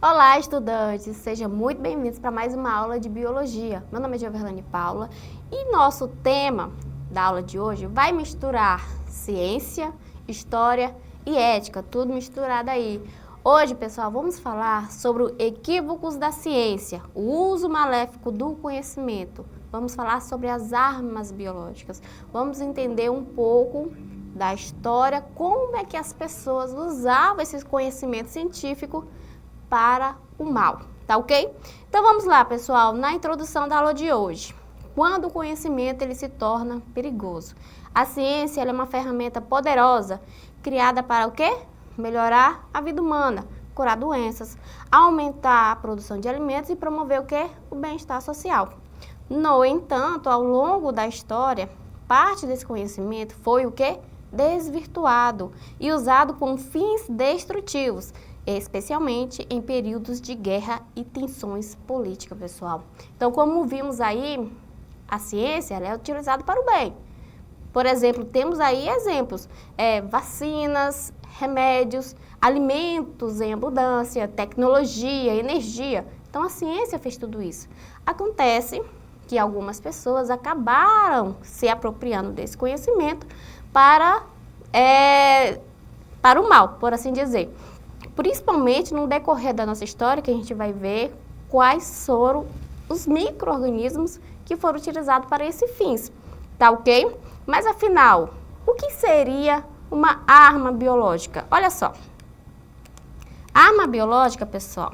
Olá, estudantes! Sejam muito bem-vindos para mais uma aula de Biologia. Meu nome é Gioverlane Paula e nosso tema da aula de hoje vai misturar ciência, história e ética, tudo misturado aí. Hoje, pessoal, vamos falar sobre os equívocos da ciência, o uso maléfico do conhecimento. Vamos falar sobre as armas biológicas. Vamos entender um pouco da história, como é que as pessoas usavam esse conhecimento científico para o mal, tá ok? Então vamos lá, pessoal, na introdução da aula de hoje. Quando o conhecimento ele se torna perigoso. A ciência ela é uma ferramenta poderosa, criada para o quê? Melhorar a vida humana, curar doenças, aumentar a produção de alimentos e promover o quê? O bem-estar social. No entanto, ao longo da história, parte desse conhecimento foi o quê? Desvirtuado e usado com fins destrutivos, especialmente em períodos de guerra e tensões políticas, pessoal. Então, como vimos aí, a ciência ela é utilizada para o bem. Por exemplo, temos aí exemplos, vacinas, remédios, alimentos em abundância, tecnologia, energia. Então, a ciência fez tudo isso. Acontece que algumas pessoas acabaram se apropriando desse conhecimento para o mal, por assim dizer. Principalmente no decorrer da nossa história, que a gente vai ver quais foram os micro-organismos que foram utilizados para esses fins, tá ok? Mas afinal, o que seria uma arma biológica? Olha só, arma biológica, pessoal,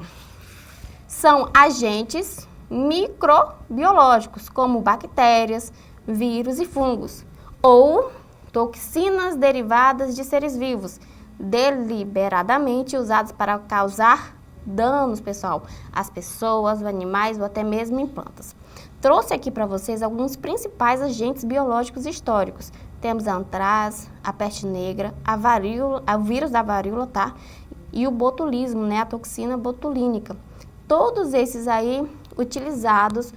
são agentes microbiológicos, como bactérias, vírus e fungos, ou toxinas derivadas de seres vivos, deliberadamente usados para causar danos, pessoal, às pessoas, animais ou até mesmo em plantas. Trouxe aqui para vocês alguns principais agentes biológicos históricos. Temos a antraz, a peste negra, a varíola, o vírus da varíola, tá? E o botulismo, né? A toxina botulínica. Todos esses aí utilizados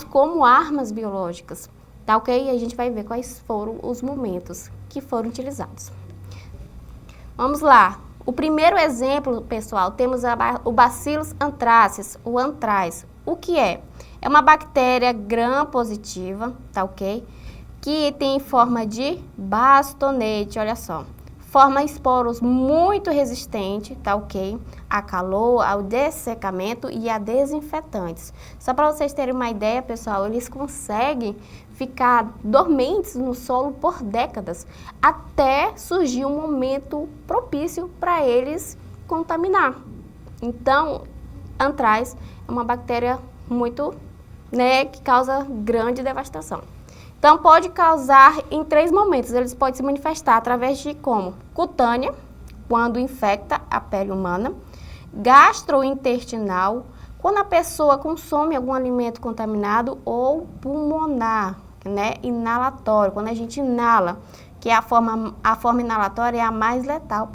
como armas biológicas, tá ok? E a gente vai ver quais foram os momentos que foram utilizados. Vamos lá. O primeiro exemplo, pessoal, temos o Bacillus anthracis, o antraz. O que é? É uma bactéria gram-positiva, tá ok? Que tem forma de bastonete, olha só. Forma esporos muito resistente, tá ok? A calor, ao dessecamento e a desinfetantes. Só para vocês terem uma ideia, pessoal, eles conseguem ficar dormentes no solo por décadas, até surgir um momento propício para eles contaminar. Então, antraz é uma bactéria muito, que causa grande devastação. Então, pode causar em 3 momentos. Eles podem se manifestar através de como? Cutânea, quando infecta a pele humana. Gastrointestinal, quando a pessoa consome algum alimento contaminado. Ou pulmonar, inalatório, quando a gente inala, que é a forma inalatória é a mais letal,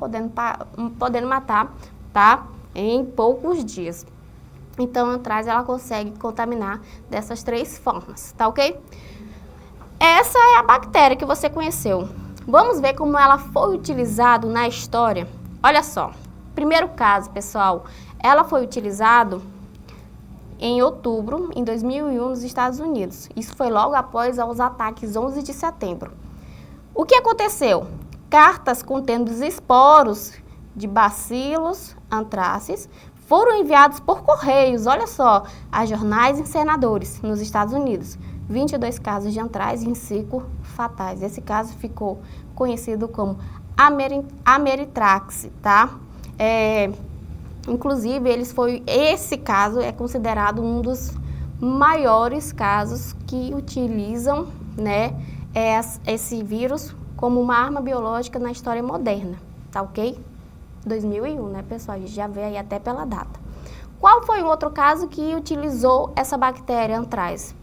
podendo matar, tá? Em poucos dias. Então, a antraz, ela consegue contaminar dessas 3 formas, tá ok? Essa é a bactéria que você conheceu. Vamos ver como ela foi utilizada na história? Olha só, primeiro caso, pessoal, ela foi utilizada em outubro, em 2001, nos Estados Unidos. Isso foi logo após os ataques 11 de setembro. O que aconteceu? Cartas contendo os esporos de Bacillus anthracis foram enviados por correios, olha só, a jornais e senadores nos Estados Unidos. 22 casos de antraz em 5 fatais. Esse caso ficou conhecido como Ameritrax, tá? Inclusive, esse caso é considerado um dos maiores casos que utilizam, esse vírus como uma arma biológica na história moderna, tá ok? 2001, pessoal? A gente já vê aí até pela data. Qual foi o outro caso que utilizou essa bactéria antraz?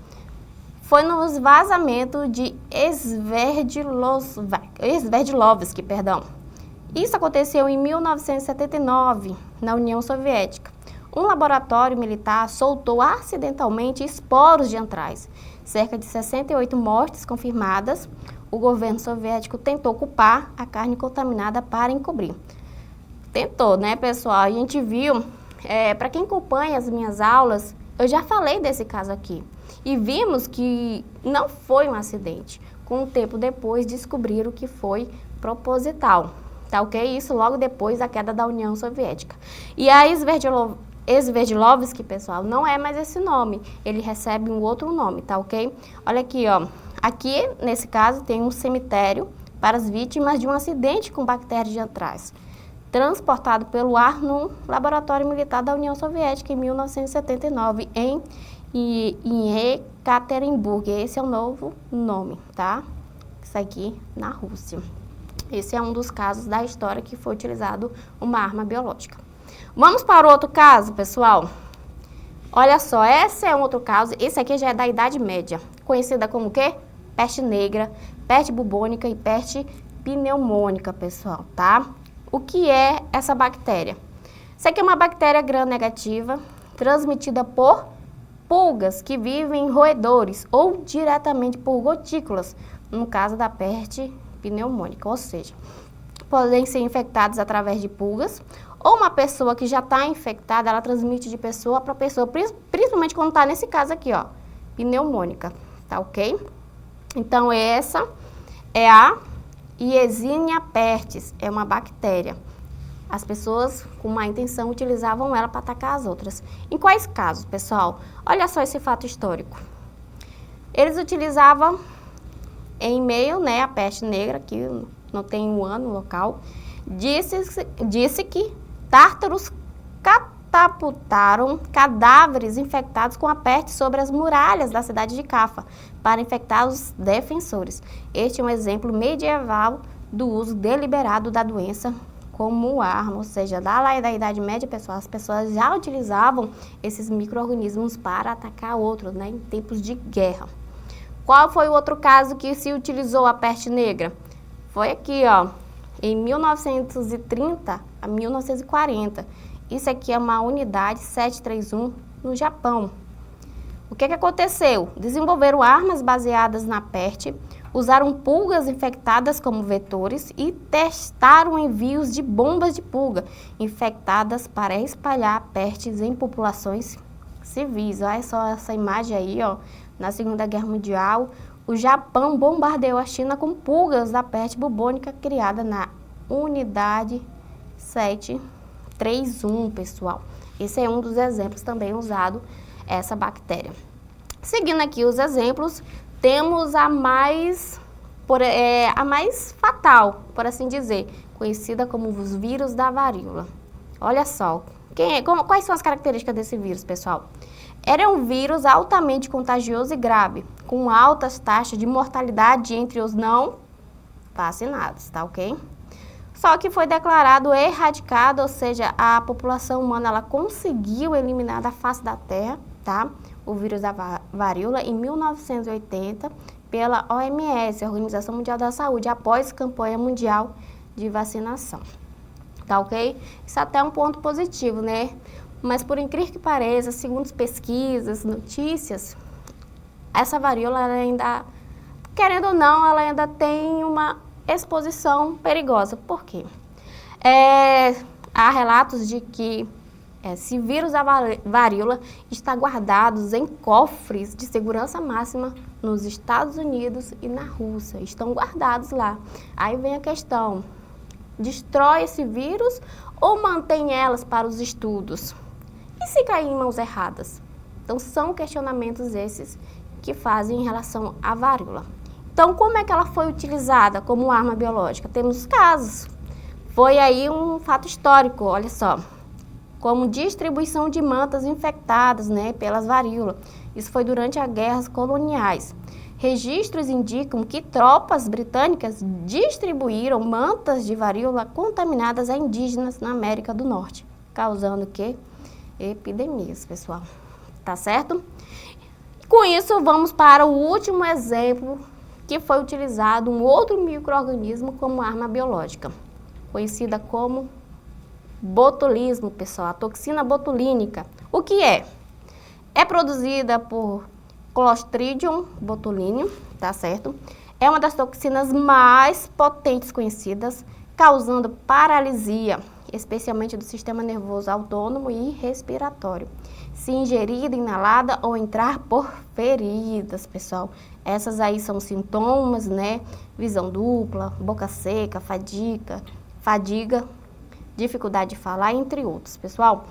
Foi nos vazamentos de Sverdlovsk, Isso aconteceu em 1979, na União Soviética. Um laboratório militar soltou acidentalmente esporos de antraz. Cerca de 68 mortes confirmadas. O governo soviético tentou culpar a carne contaminada para encobrir. Tentou, né, pessoal? A gente viu, para quem acompanha as minhas aulas, eu já falei desse caso aqui. E vimos que não foi um acidente. Com um tempo depois, descobriram que foi proposital. Tá ok? Isso logo depois da queda da União Soviética. E a Sverdlovsky, pessoal, não é mais esse nome. Ele recebe um outro nome, tá ok? Olha aqui, ó. Aqui, nesse caso, tem um cemitério para as vítimas de um acidente com bactérias de antrax, transportado pelo ar no laboratório militar da União Soviética em 1979, em Ekaterimburgo. Esse é o novo nome, tá? Isso aqui na Rússia. Esse é um dos casos da história que foi utilizado uma arma biológica. Vamos para o outro caso, pessoal? Olha só, esse é um outro caso. Esse aqui já é da Idade Média, conhecida como o quê? Peste negra, peste bubônica e peste pneumônica, pessoal, tá? O que é essa bactéria? Isso aqui é uma bactéria gram-negativa, transmitida por pulgas que vivem em roedores ou diretamente por gotículas, no caso da peste pneumônica, ou seja, podem ser infectados através de pulgas, ou uma pessoa que já está infectada, ela transmite de pessoa para pessoa, principalmente quando está nesse caso aqui, ó, pneumônica, tá ok? Então, essa é a Yersinia pestis, é uma bactéria. As pessoas com má intenção utilizavam ela para atacar as outras. Em quais casos, pessoal? Olha só esse fato histórico. Eles utilizavam em meio, né, a peste negra, que não tem um ano local, disse que tártaros catapultaram cadáveres infectados com a peste sobre as muralhas da cidade de Cafa para infectar os defensores. Este é um exemplo medieval do uso deliberado da doença como arma, ou seja, lá da Idade Média, pessoal, as pessoas já utilizavam esses micro-organismos para atacar outros, né, em tempos de guerra. Qual foi o outro caso que se utilizou a peste negra? Foi aqui, ó, em 1930 a 1940. Isso aqui é uma unidade 731 no Japão. O que aconteceu? Desenvolveram armas baseadas na peste, usaram pulgas infectadas como vetores e testaram envios de bombas de pulga infectadas para espalhar pestes em populações civis. Olha só essa imagem aí, ó. Na Segunda Guerra Mundial, o Japão bombardeou a China com pulgas da peste bubônica criada na unidade 731, pessoal. Esse é um dos exemplos também usado, essa bactéria. Seguindo aqui os exemplos, temos a mais fatal, por assim dizer, conhecida como os vírus da varíola. Olha só, quais são as características desse vírus, pessoal? Era um vírus altamente contagioso e grave, com altas taxas de mortalidade entre os não vacinados, tá ok? Só que foi declarado erradicado, ou seja, a população humana ela conseguiu eliminar da face da Terra, tá? O vírus da varíola em 1980 pela OMS, Organização Mundial da Saúde, após campanha mundial de vacinação, tá ok? Isso até é um ponto positivo, né? Mas por incrível que pareça, segundo pesquisas, notícias, essa varíola ela ainda, querendo ou não, ela ainda tem uma exposição perigosa. Por quê? Há relatos de que esse vírus da varíola está guardados em cofres de segurança máxima nos Estados Unidos e na Rússia. Estão guardados lá. Aí vem a questão, destrói esse vírus ou mantém elas para os estudos? E se cair em mãos erradas? Então, são questionamentos esses que fazem em relação à varíola. Então, como é que ela foi utilizada como arma biológica? Temos casos. Foi aí um fato histórico, olha só. Como distribuição de mantas infectadas, né, pelas varíolas. Isso foi durante as guerras coloniais. Registros indicam que tropas britânicas distribuíram mantas de varíola contaminadas a indígenas na América do Norte, causando o quê? Epidemias, pessoal. Tá certo? Com isso, vamos para o último exemplo que foi utilizado um outro micro-organismo como arma biológica, conhecida como botulismo, pessoal, a toxina botulínica. O que é? É produzida por Clostridium botulinum, tá certo? É uma das toxinas mais potentes conhecidas, causando paralisia, especialmente do sistema nervoso autônomo e respiratório. Se ingerida, inalada ou entrar por feridas, pessoal. Essas aí são sintomas, né? Visão dupla, boca seca, fadiga, dificuldade de falar, entre outros, pessoal.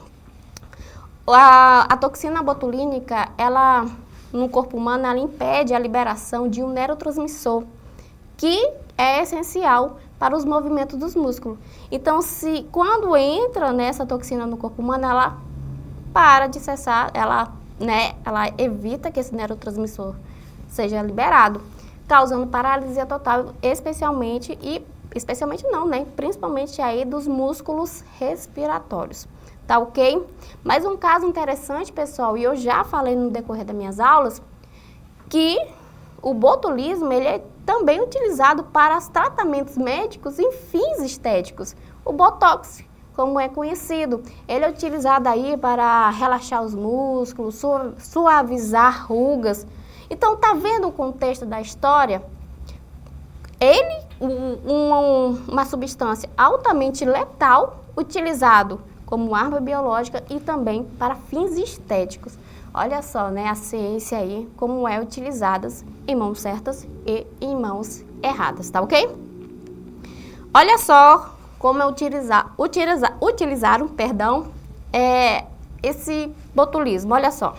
A toxina botulínica, ela, no corpo humano, ela impede a liberação de um neurotransmissor, que é essencial para os movimentos dos músculos. Então, quando entra nessa toxina no corpo humano, ela para de cessar, ela evita que esse neurotransmissor seja liberado, causando paralisia total, principalmente aí dos músculos respiratórios. Tá ok? Mas um caso interessante, pessoal, e eu já falei no decorrer das minhas aulas, que o botulismo, ele é também utilizado para os tratamentos médicos em fins estéticos. O Botox, como é conhecido, ele é utilizado aí para relaxar os músculos, suavizar rugas. Então, tá vendo o contexto da história? Ele, uma substância altamente letal, utilizado como arma biológica e também para fins estéticos. Olha só, né, a ciência aí, como é utilizada em mãos certas e em mãos erradas, tá ok? Olha só como é utilizaram esse botulismo, olha só.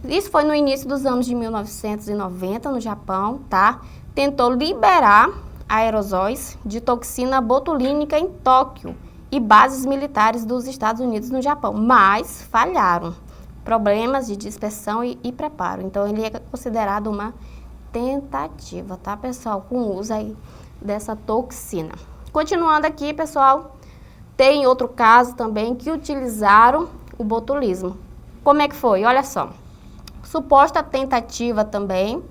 Isso foi no início dos anos de 1990 no Japão, tá? Tentou liberar aerosóis de toxina botulínica em Tóquio e bases militares dos Estados Unidos no Japão, mas falharam. Problemas de dispersão e preparo. Então, ele é considerado uma tentativa, tá, pessoal? Com o uso aí dessa toxina. Continuando aqui, pessoal, tem outro caso também que utilizaram o botulismo. Como é que foi? Olha só. Suposta tentativa também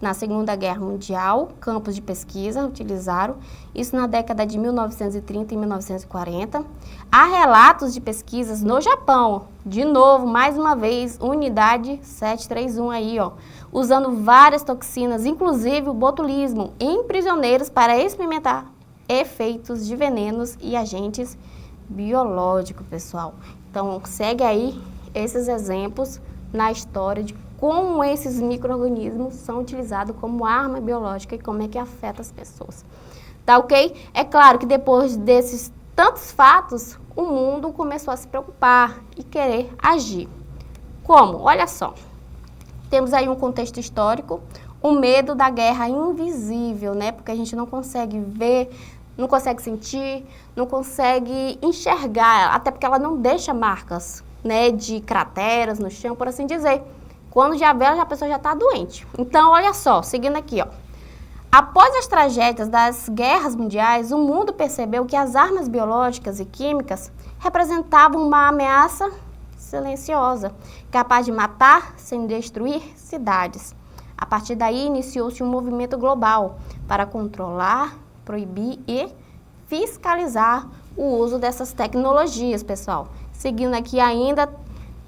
na Segunda Guerra Mundial, campos de pesquisa utilizaram, isso na década de 1930 e 1940. Há relatos de pesquisas no Japão, de novo, mais uma vez, unidade 731 aí, ó, usando várias toxinas, inclusive o botulismo, em prisioneiros para experimentar efeitos de venenos e agentes biológicos, pessoal. Então, segue aí esses exemplos na história de como esses micro-organismos são utilizados como arma biológica e como é que afeta as pessoas. Tá ok? É claro que depois desses tantos fatos, o mundo começou a se preocupar e querer agir. Como? Olha só. Temos aí um contexto histórico, o medo da guerra invisível, né? Porque a gente não consegue ver, não consegue sentir, não consegue enxergar, até porque ela não deixa marcas, né, de crateras no chão, por assim dizer. Quando já vê, a pessoa já está doente. Então, olha só, seguindo aqui, ó. Após as tragédias das guerras mundiais, o mundo percebeu que as armas biológicas e químicas representavam uma ameaça silenciosa, capaz de matar sem destruir cidades. A partir daí, iniciou-se um movimento global para controlar, proibir e fiscalizar o uso dessas tecnologias, pessoal. Seguindo aqui ainda,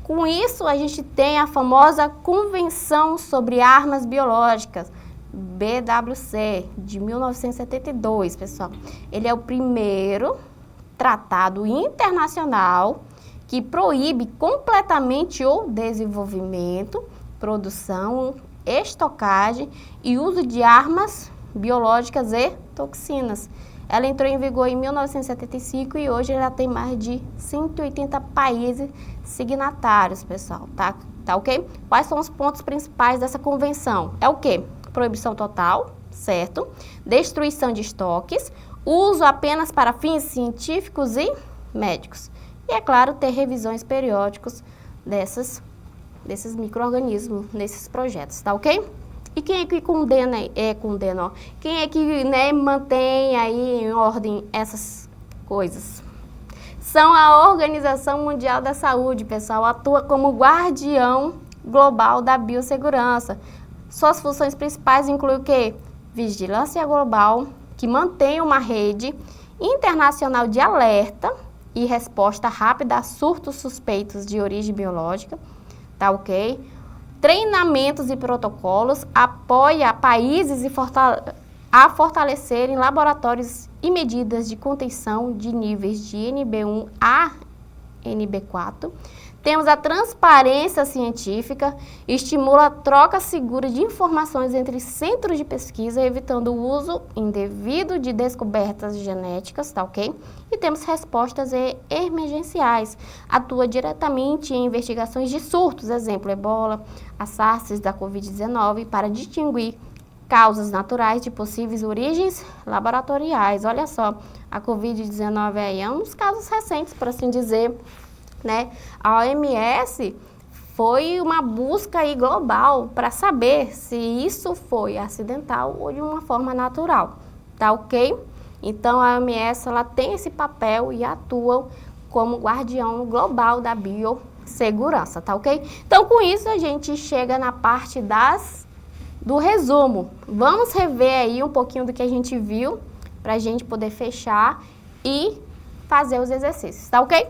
com isso a gente tem a famosa Convenção sobre Armas Biológicas, BWC, de 1972, pessoal. Ele é o primeiro tratado internacional que proíbe completamente o desenvolvimento, produção, estocagem e uso de armas biológicas e toxinas. Ela entrou em vigor em 1975 e hoje ela tem mais de 180 países signatários, pessoal, tá ok? Quais são os pontos principais dessa convenção? É o quê? Proibição total, certo? Destruição de estoques, uso apenas para fins científicos e médicos. E, é claro, ter revisões periódicas desses micro-organismos nesses projetos, tá ok? E quem é que condena, ó? Quem é que, né, mantém aí em ordem essas coisas? São a Organização Mundial da Saúde, pessoal, atua como guardião global da biossegurança. Suas funções principais incluem o quê? Vigilância global, que mantém uma rede internacional de alerta e resposta rápida a surtos suspeitos de origem biológica, tá ok? Treinamentos e protocolos, apoia países a fortalecerem laboratórios e medidas de contenção de níveis de NB1 a NB4. Temos a transparência científica, estimula a troca segura de informações entre centros de pesquisa, evitando o uso indevido de descobertas genéticas, tá ok? E temos respostas emergenciais, atua diretamente em investigações de surtos, exemplo, ebola, a SARS da Covid-19, para distinguir causas naturais de possíveis origens laboratoriais. Olha só, a Covid-19 aí é um dos casos recentes, por assim dizer, né? A OMS foi uma busca aí global para saber se isso foi acidental ou de uma forma natural, tá ok? Então a OMS ela tem esse papel e atua como guardião global da biossegurança, tá ok? Então com isso a gente chega na parte do resumo. Vamos rever aí um pouquinho do que a gente viu para a gente poder fechar e fazer os exercícios, tá ok?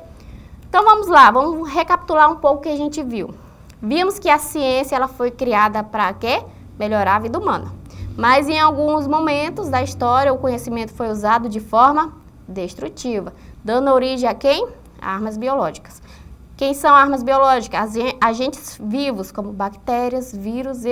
Então vamos lá, vamos recapitular um pouco o que a gente viu. Vimos que a ciência ela foi criada para quê? Melhorar a vida humana. Mas em alguns momentos da história o conhecimento foi usado de forma destrutiva, dando origem a quem? Armas biológicas. Quem são armas biológicas? Agentes vivos como bactérias, vírus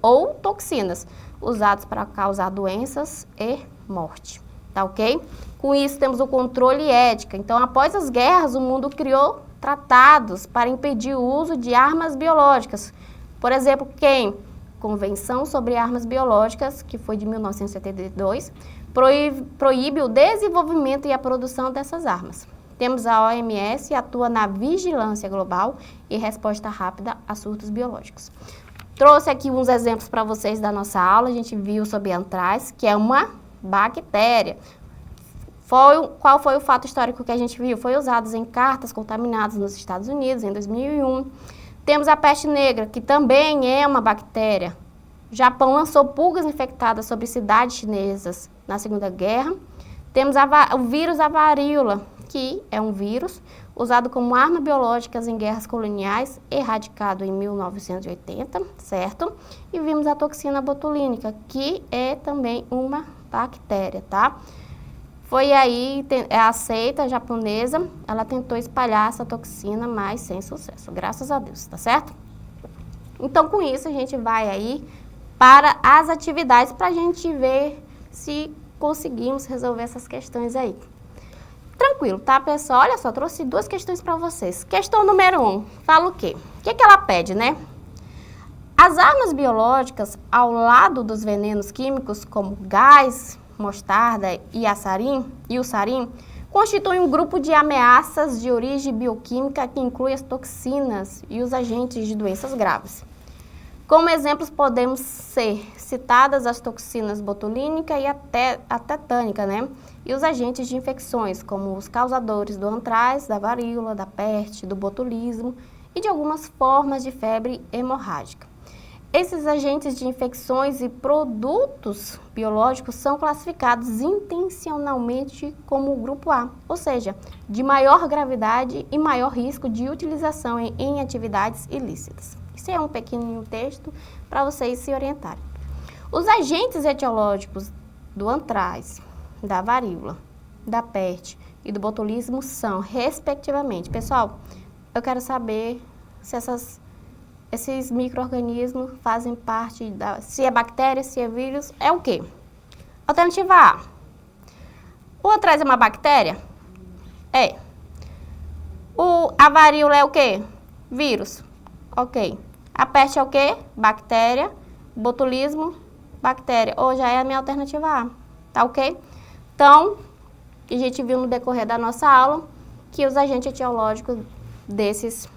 ou toxinas, usados para causar doenças e morte. Tá ok? Com isso temos o controle e ética. Então, após as guerras, o mundo criou tratados para impedir o uso de armas biológicas. Por exemplo, quem? Convenção sobre Armas Biológicas, que foi de 1972, proíbe o desenvolvimento e a produção dessas armas. Temos a OMS, que atua na vigilância global e resposta rápida a surtos biológicos. Trouxe aqui uns exemplos para vocês da nossa aula. A gente viu sobre a antraz, que é uma bactéria. Qual foi o fato histórico que a gente viu? Foi usado em cartas contaminadas nos Estados Unidos em 2001. Temos a peste negra, que também é uma bactéria. O Japão lançou pulgas infectadas sobre cidades chinesas na Segunda Guerra. Temos o vírus da varíola, que é um vírus usado como arma biológica em guerras coloniais, erradicado em 1980, certo? E vimos a toxina botulínica, que é também uma bactéria, tá? Foi aí a seita japonesa, ela tentou espalhar essa toxina, mas sem sucesso, graças a Deus, tá certo? Então, com isso, a gente vai aí para as atividades para a gente ver se conseguimos resolver essas questões aí. Tranquilo, tá, pessoal? Olha só, trouxe duas questões para vocês. Questão número 1, fala o quê? O que ela pede, né? As armas biológicas, ao lado dos venenos químicos, como gás, mostarda e o sarim, constituem um grupo de ameaças de origem bioquímica que inclui as toxinas e os agentes de doenças graves. Como exemplos podemos ser citadas as toxinas botulínica e a tetânica, né? E os agentes de infecções, como os causadores do antraz, da varíola, da peste, do botulismo e de algumas formas de febre hemorrágica. Esses agentes de infecções e produtos biológicos são classificados intencionalmente como o grupo A, ou seja, de maior gravidade e maior risco de utilização em atividades ilícitas. Isso é um pequeno texto para vocês se orientarem. Os agentes etiológicos do antraz, da varíola, da peste e do botulismo são, respectivamente, pessoal, eu quero saber se esses micro-organismos fazem parte se é bactéria, se é vírus, é o quê? Alternativa A. O antraz é uma bactéria? É. A varíola é o quê? Vírus. Ok. A peste é o quê? Bactéria. Botulismo, bactéria. Ou já é a minha alternativa A. Tá ok? Então, a gente viu no decorrer da nossa aula que os agentes etiológicos desses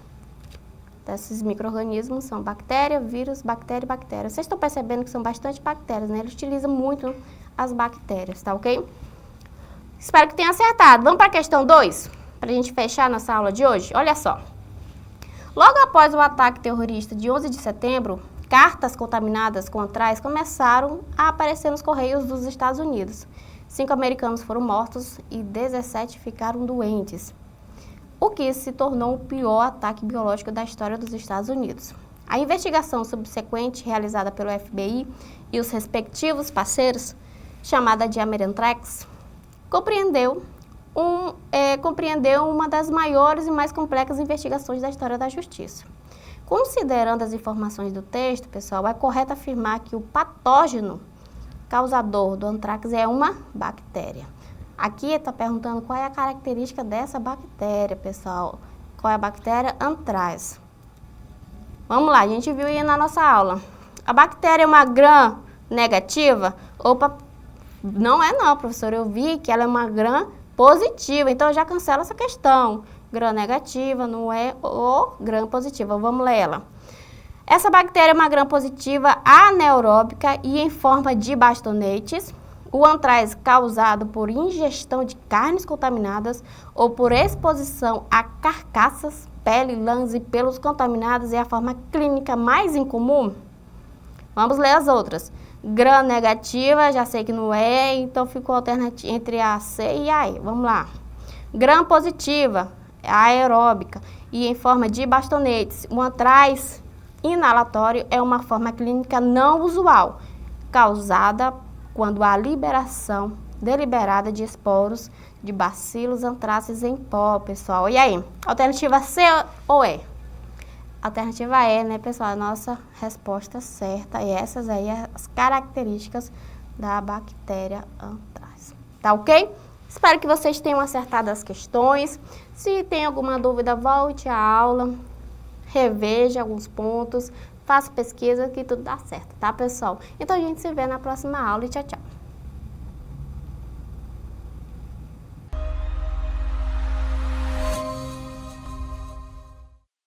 micro-organismos são bactéria, vírus, bactéria e bactéria. Vocês estão percebendo que são bastante bactérias, né? Eles utilizam muito as bactérias, tá ok? Espero que tenha acertado. Vamos para a questão 2, para a gente fechar nossa aula de hoje. Olha só. Logo após o ataque terrorista de 11 de setembro, cartas contaminadas com antraz começaram a aparecer nos correios dos Estados Unidos. 5 americanos foram mortos e 17 ficaram doentes, o que se tornou o pior ataque biológico da história dos Estados Unidos. A investigação subsequente realizada pelo FBI e os respectivos parceiros chamada de Amerianthrax, compreendeu uma das maiores e mais complexas investigações da história da justiça. Considerando as informações do texto, pessoal, é correto afirmar que o patógeno causador do antrax é uma bactéria. Aqui está perguntando qual é a característica dessa bactéria, pessoal. Qual é a bactéria? Anthrax. Vamos lá, a gente viu aí na nossa aula. A bactéria é uma gram negativa? Opa, não é não, professor. Eu vi que ela é uma gram positiva, então eu já cancelo essa questão. Gram negativa não é o gram positiva. Vamos ler ela. Essa bactéria é uma gram positiva anaeróbica e em forma de bastonetes. O antrax causado por ingestão de carnes contaminadas ou por exposição a carcaças, pele, lãs e pelos contaminados é a forma clínica mais incomum? Vamos ler as outras. Gram negativa, já sei que não é, então ficou alternativa entre a C e a E. Vamos lá. Gram positiva, aeróbica e em forma de bastonetes. O antrax inalatório é uma forma clínica não usual, causada quando há liberação deliberada de esporos de bacilos anthracis em pó, pessoal. E aí, alternativa C ou E? Alternativa E, né, pessoal? A nossa resposta certa. E essas aí as características da bactéria anthracis. Tá ok? Espero que vocês tenham acertado as questões. Se tem alguma dúvida, volte à aula, reveja alguns pontos, faça pesquisa que tudo dá certo, tá, pessoal? Então a gente se vê na próxima aula e tchau, tchau.